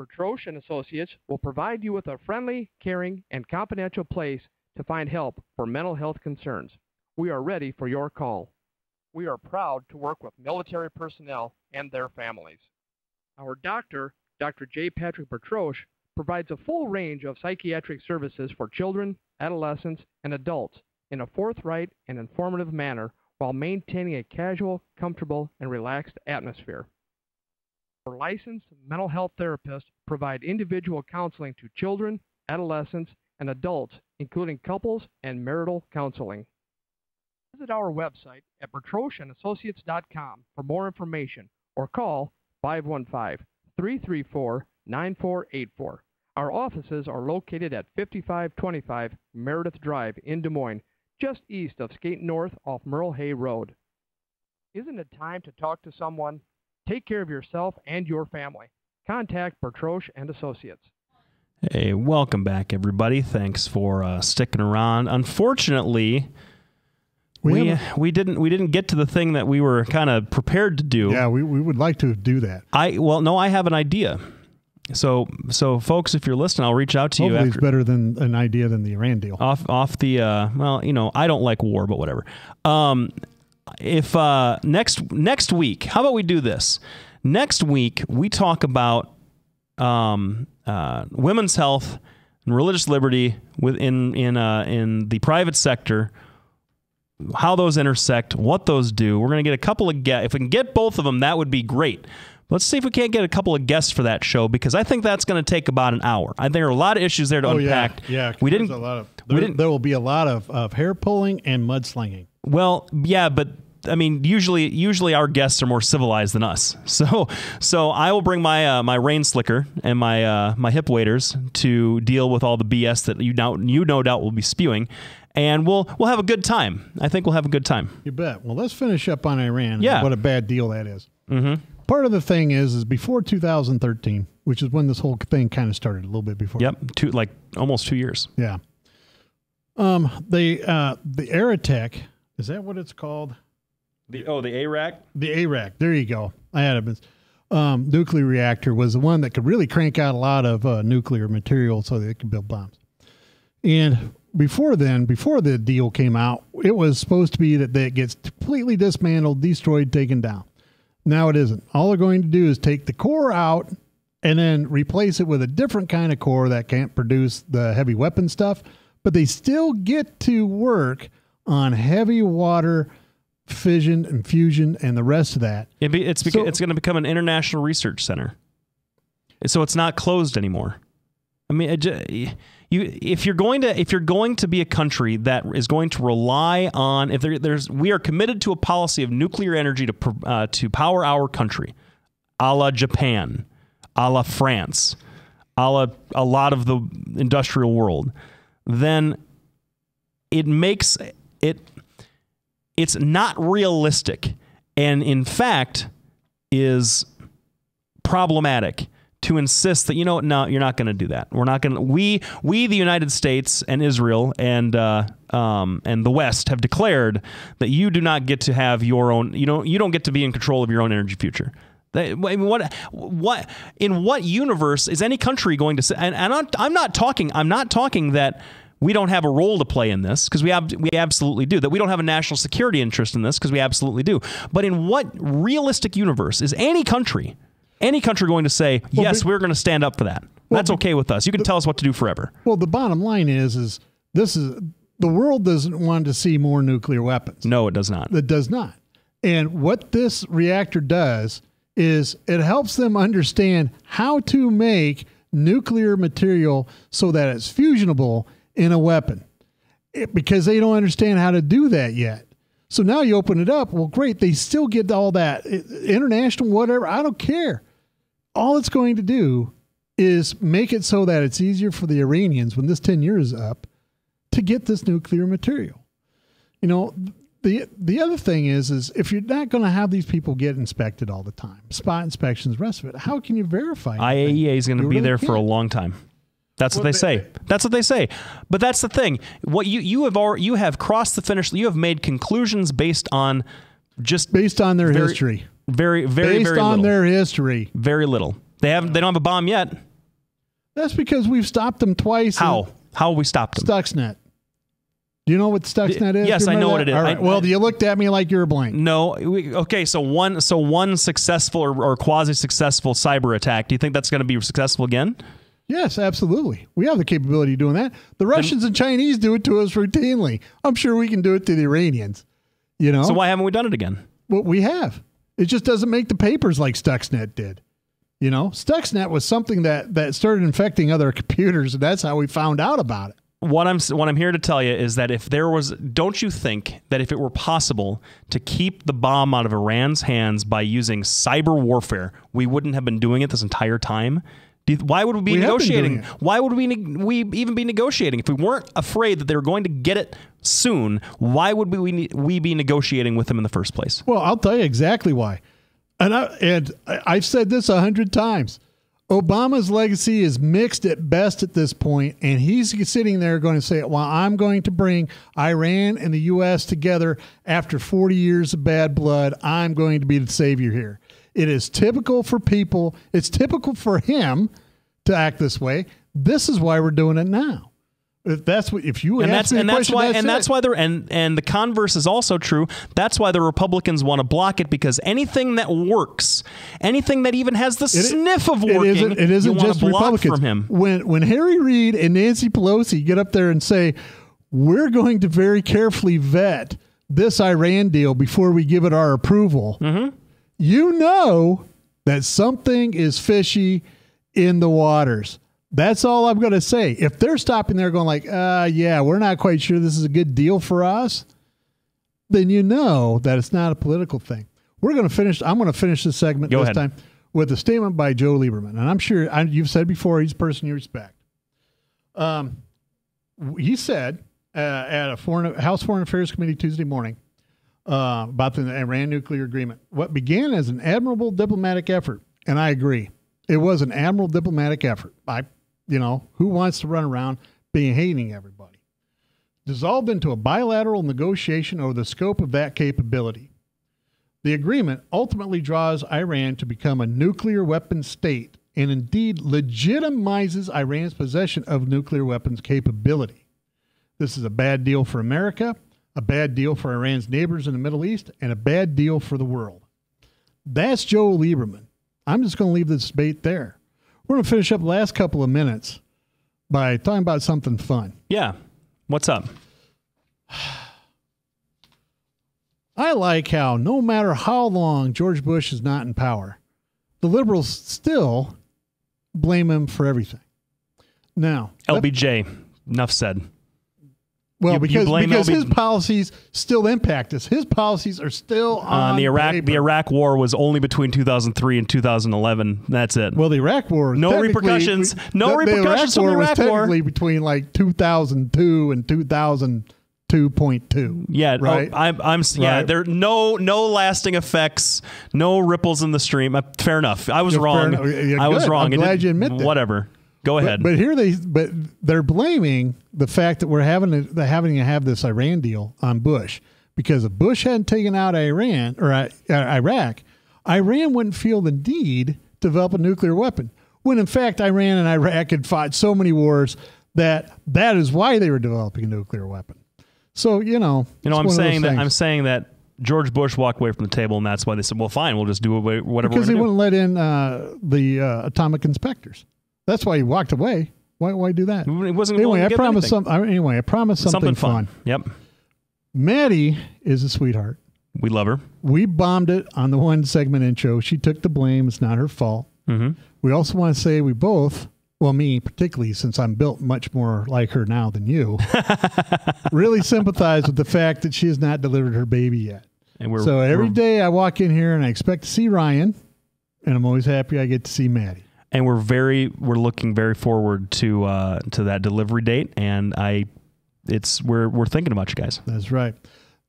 Bertroche and Associates will provide you with a friendly, caring, and confidential place to find help for mental health concerns. We are ready for your call. We are proud to work with military personnel and their families. Our doctor, Dr. J. Patrick Bertroche, provides a full range of psychiatric services for children, adolescents, and adults in a forthright and informative manner while maintaining a casual, comfortable, and relaxed atmosphere. Our licensed mental health therapists provide individual counseling to children, adolescents, and adults, including couples and marital counseling. Visit our website at bertrocheandassociates.com for more information or call 515-334-9484. Our offices are located at 5525 Meredith Drive in Des Moines, just east of Skate North off Merle Hay Road. Isn't it time to talk to someone? Take care of yourself and your family. Contact Bertroche and Associates. Hey, welcome back, everybody. Thanks for sticking around. Unfortunately, we didn't get to the thing that we were kind of prepared to do. Yeah, we would like to do that. I have an idea. So folks, if you're listening, I'll reach out to Hopefully you. It's better than an idea than the Iran deal. Off the I don't like war, but whatever. If next week, how about we do this? Next week we talk about women's health and religious liberty within in the private sector, how those intersect, what those do. We're going to get a couple of guests. If we can get both of them, that would be great. Let's see if we can't get a couple of guests for that show, because I think that's going to take about an hour. I think there are a lot of issues there to unpack. Yeah. There will be a lot of hair pulling and mudslinging. Well, yeah, but I mean, usually our guests are more civilized than us. So I will bring my my rain slicker and my hip waders to deal with all the BS that you no doubt will be spewing, and we'll have a good time. I think we'll have a good time. You bet. Well, let's finish up on Iran. Yeah. And what a bad deal that is. Mm-hmm. Part of the thing is before 2013, which is when this whole thing kind of started, a little bit before. Yep, almost 2 years. Yeah. The Aratech, is that what it's called? The ARAC? The ARAC. There you go. I had it. Nuclear reactor was the one that could really crank out a lot of nuclear material so that it could build bombs. And before the deal came out, it was supposed to be that it gets completely dismantled, destroyed, taken down. Now it isn't. All they're going to do is take the core out and then replace it with a different kind of core that can't produce the heavy weapon stuff, but they still get to work on heavy water fission and fusion and the rest of that. It's going to become an international research center. So it's not closed anymore. I mean, if you're going to be a country that is going to rely on, we are committed to a policy of nuclear energy to power our country, a la Japan, a la France, a la a lot of the industrial world, then it's not realistic, and in fact is problematic to insist that, no, you're not going to do that. We're not going to. We the United States and Israel and the West have declared that you do not get to have your own. You don't get to be in control of your own energy future. I mean, what in what universe is any country going to say? And I'm not talking that we don't have a role to play in this, because we absolutely do. That we don't have a national security interest in this, because we absolutely do. But in what realistic universe is any country going to say, yes, we're going to stand up for that? That's okay with us. You can tell us what to do forever. Well, the bottom line is the world doesn't want to see more nuclear weapons. No, it does not. It does not. And what this reactor does is it helps them understand how to make nuclear material so that it's fusionable in a weapon, because they don't understand how to do that yet. So now you open it up. Well, great. They still get all that international, whatever. I don't care. All it's going to do is make it so that it's easier for the Iranians, when this 10 years is up, to get this nuclear material. The other thing is if you're not going to have these people get inspected all the time, spot inspections, the rest of it, how can you verify anything? IAEA is going to be there for a long time. That's what they say. That's what they say. But that's the thing. What you have crossed the finish. You have made conclusions based on their history. Very, very, based very on little. Their history. Very little. They don't have a bomb yet. That's because we've stopped them twice. How? How have we stopped them? Stuxnet. Do you know what Stuxnet is? Yes, I know what it is. All right. Well, you looked at me like you're a blank. No. Okay, so one successful or quasi-successful cyber attack. Do you think that's going to be successful again? Yes, absolutely. We have the capability of doing that. The Russians and Chinese do it to us routinely. I'm sure we can do it to the Iranians. You know. So why haven't we done it again? Well, we have. It just doesn't make the papers like Stuxnet did. You know, Stuxnet was something that started infecting other computers, and that's how we found out about it. What I'm here to tell you is that don't you think that if it were possible to keep the bomb out of Iran's hands by using cyber warfare, we wouldn't have been doing it this entire time? Why would we be negotiating? Why would we even be negotiating if we weren't afraid that they were going to get it soon? Why would we be negotiating with them in the first place? Well, I'll tell you exactly why. And I've said this 100 times. Obama's legacy is mixed at best at this point, and he's sitting there going to say, well, I'm going to bring Iran and the U.S. together after 40 years of bad blood. I'm going to be the savior here. It is typical for people. It's typical for him to act this way. This is why we're doing it now. That's what if you and ask me that's why they're and the converse is also true. That's why the Republicans want to block it, because anything that works, anything that even has the sniff of working, it isn't just Republicans. From him. When Harry Reid and Nancy Pelosi get up there and say, we're going to very carefully vet this Iran deal before we give it our approval, you know that something is fishy in the waters. That's all I'm going to say. If they're stopping there going like, yeah, we're not quite sure this is a good deal for us, then you know that it's not a political thing. I'm going to finish this segment this time with a statement by Joe Lieberman. And I'm sure you've said before, he's a person you respect. He said at a House Foreign Affairs Committee Tuesday morning about the Iran nuclear agreement, what began as an admirable diplomatic effort, and I agree, it was an admirable diplomatic effort. Who wants to run around hating everybody? Dissolved into a bilateral negotiation over the scope of that capability. The agreement ultimately draws Iran to become a nuclear weapons state and indeed legitimizes Iran's possession of nuclear weapons capability. This is a bad deal for America, a bad deal for Iran's neighbors in the Middle East, and a bad deal for the world. That's Joe Lieberman. I'm just going to leave this debate there. We're going to finish up the last couple of minutes by talking about something fun. Yeah. What's up? I like how no matter how long George Bush is not in power, the liberals still blame him for everything. Now, LBJ, enough said. Well, because his policies still impact us. His policies are still on the Iraq. paper. The Iraq War was only between 2003 and 2011. That's it. Well, the Iraq War. No repercussions. No repercussions from the Iraq War. Was technically between like 2002 and 2002.2. Yeah. Right. Yeah. There no lasting effects. No ripples in the stream. Fair enough. I was wrong. I was wrong. I'm glad you admit that. Whatever. Go ahead. But they're blaming the fact that we're having to have this Iran deal on Bush, because if Bush hadn't taken out Iran or Iraq, Iran wouldn't feel the need to develop a nuclear weapon. When in fact Iran and Iraq had fought so many wars that is why they were developing a nuclear weapon. So I'm saying that George Bush walked away from the table, and that's why they said, "Well, fine, we'll just do whatever." Because he wouldn't let in the atomic inspectors. That's why he walked away. Why do that? It wasn't I promised something fun. Yep. Maddie is a sweetheart. We love her. We bombed it on the one segment intro. She took the blame. It's not her fault. Mm-hmm. We also want to say we both, well, me particularly, since I'm built much more like her now than you, really sympathize with the fact that she has not delivered her baby yet. So every day I walk in here and I expect to see Ryan, and I'm always happy I get to see Maddie. And we're looking very forward to that delivery date, and we're thinking about you guys. That's right.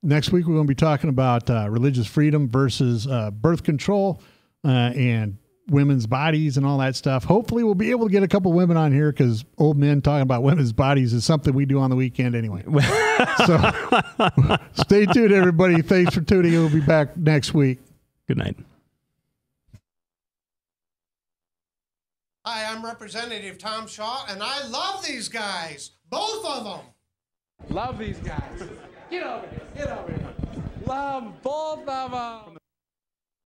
Next week we're going to be talking about religious freedom versus birth control and women's bodies and all that stuff. Hopefully we'll be able to get a couple women on here, because old men talking about women's bodies is something we do on the weekend anyway. So stay tuned, everybody. Thanks for tuning in. We'll be back next week. Good night. Hi, I'm Representative Tom Shaw, and I love these guys. Both of them. Love these guys. Get over here. Get over here. Love both of them.